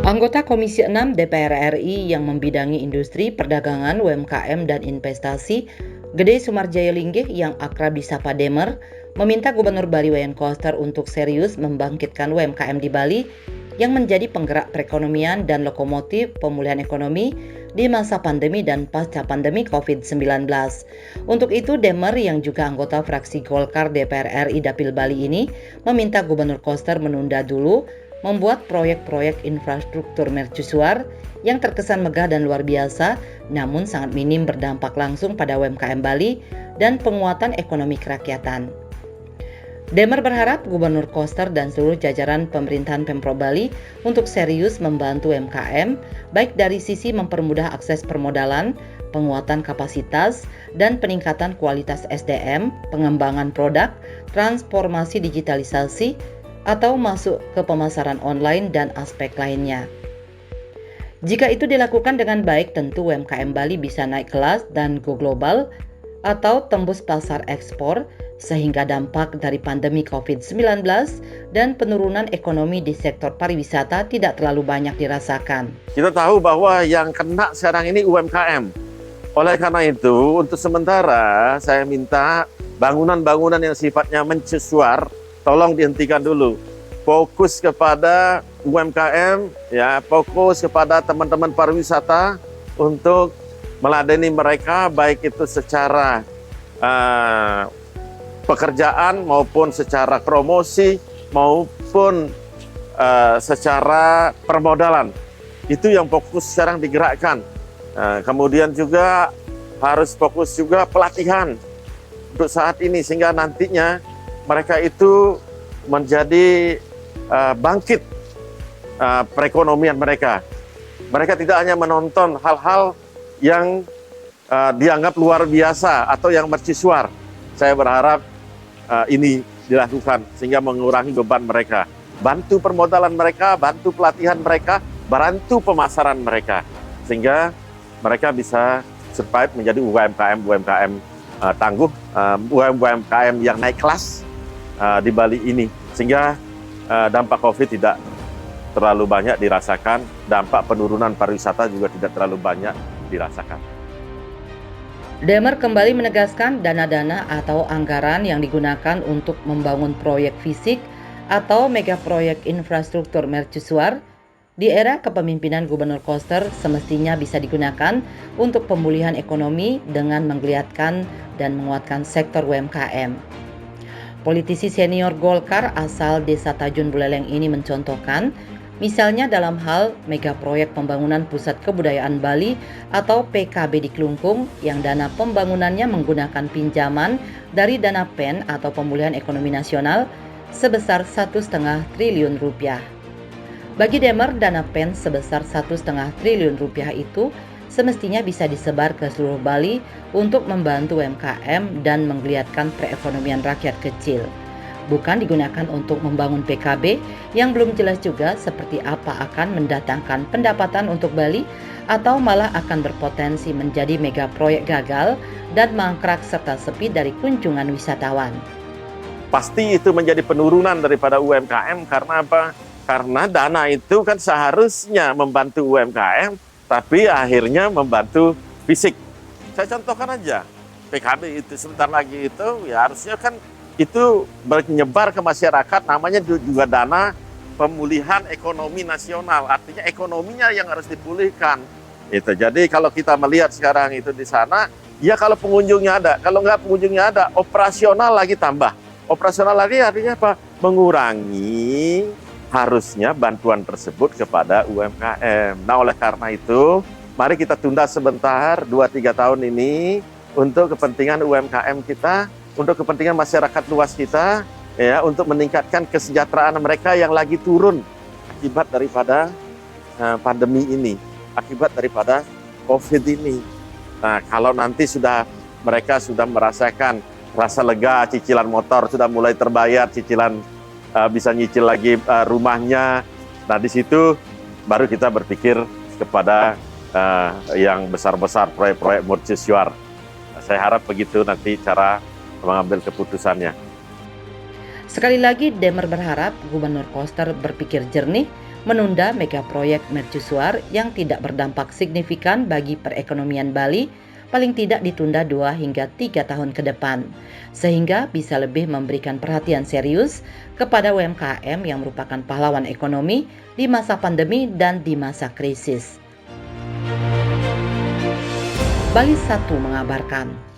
Anggota Komisi 6 DPR RI yang membidangi industri, perdagangan, UMKM, dan investasi, Gede Sumarjaya Linggih yang akrab disapa Demer, meminta Gubernur Bali Wayan Koster untuk serius membangkitkan UMKM di Bali yang menjadi penggerak perekonomian dan lokomotif pemulihan ekonomi di masa pandemi dan pasca pandemi COVID-19. Untuk itu, Demer yang juga anggota fraksi Golkar DPR RI Dapil Bali ini meminta Gubernur Koster menunda dulu membuat proyek-proyek infrastruktur mercusuar yang terkesan megah dan luar biasa, namun sangat minim berdampak langsung pada UMKM Bali dan penguatan ekonomi kerakyatan. Demer berharap Gubernur Koster dan seluruh jajaran pemerintahan Pemprov Bali untuk serius membantu UMKM, baik dari sisi mempermudah akses permodalan, penguatan kapasitas, dan peningkatan kualitas SDM, pengembangan produk, transformasi digitalisasi, atau masuk ke pemasaran online dan aspek lainnya. Jika itu dilakukan dengan baik, tentu UMKM Bali bisa naik kelas dan go global atau tembus pasar ekspor, sehingga dampak dari pandemi COVID-19 dan penurunan ekonomi di sektor pariwisata tidak terlalu banyak dirasakan. Kita tahu bahwa yang kena sekarang ini UMKM. Oleh karena itu, untuk sementara saya minta bangunan-bangunan yang sifatnya mercusuar tolong dihentikan dulu. Fokus kepada UMKM, ya, fokus kepada teman-teman pariwisata untuk meladeni mereka, baik itu secara pekerjaan maupun secara promosi maupun secara permodalan. Itu yang fokus sekarang digerakkan. Kemudian juga harus fokus juga pelatihan untuk saat ini sehingga nantinya mereka itu menjadi bangkit perekonomian mereka. Mereka tidak hanya menonton hal-hal yang dianggap luar biasa atau yang mercusuar. Saya berharap ini dilakukan sehingga mengurangi beban mereka. Bantu permodalan mereka, bantu pelatihan mereka, bantu pemasaran mereka. Sehingga mereka bisa survive menjadi UMKM tangguh, UMKM yang naik kelas di Bali ini. Sehingga dampak COVID tidak terlalu banyak dirasakan, dampak penurunan pariwisata juga tidak terlalu banyak dirasakan. Demer kembali menegaskan dana-dana atau anggaran yang digunakan untuk membangun proyek fisik atau mega proyek infrastruktur mercusuar di era kepemimpinan Gubernur Koster semestinya bisa digunakan untuk pemulihan ekonomi dengan menggeliatkan dan menguatkan sektor UMKM. Politisi senior Golkar asal Desa Tajun Buleleng ini mencontohkan, misalnya dalam hal mega proyek pembangunan Pusat Kebudayaan Bali atau PKB di Klungkung yang dana pembangunannya menggunakan pinjaman dari dana PEN atau Pemulihan Ekonomi Nasional sebesar 1,5 triliun rupiah. Bagi Demer, dana PEN sebesar 1,5 triliun rupiah itu semestinya bisa disebar ke seluruh Bali untuk membantu UMKM dan menggeliatkan perekonomian rakyat kecil. Bukan digunakan untuk membangun PKB yang belum jelas juga seperti apa akan mendatangkan pendapatan untuk Bali atau malah akan berpotensi menjadi mega proyek gagal dan mangkrak serta sepi dari kunjungan wisatawan. Pasti itu menjadi penurunan daripada UMKM karena apa? Karena dana itu kan seharusnya membantu UMKM, tapi akhirnya membantu fisik. Saya contohkan aja, PKB itu sebentar lagi itu ya harusnya kan itu menyebar ke masyarakat, namanya juga dana pemulihan ekonomi nasional, artinya ekonominya yang harus dipulihkan. Itu. Jadi kalau kita melihat sekarang itu di sana, ya kalau pengunjungnya ada, kalau nggak pengunjungnya ada, operasional lagi tambah. Operasional lagi artinya apa? Mengurangi harusnya bantuan tersebut kepada UMKM. Nah oleh karena itu, mari kita tunda sebentar 2-3 tahun ini untuk kepentingan UMKM kita, untuk kepentingan masyarakat luas kita, ya, untuk meningkatkan kesejahteraan mereka yang lagi turun akibat daripada pandemi ini, akibat daripada COVID ini. Nah, kalau nanti mereka sudah merasakan rasa lega, cicilan motor sudah mulai terbayar, cicilan bisa nyicil lagi rumahnya. Nah, di situ baru kita berpikir kepada yang besar-besar, proyek-proyek mercusuar. Saya harap begitu nanti cara mengambil keputusannya. Sekali lagi, Demer berharap Gubernur Koster berpikir jernih menunda mega proyek mercusuar yang tidak berdampak signifikan bagi perekonomian Bali, paling tidak ditunda 2 hingga 3 tahun ke depan, sehingga bisa lebih memberikan perhatian serius kepada UMKM yang merupakan pahlawan ekonomi di masa pandemi dan di masa krisis. Bali 1 mengabarkan.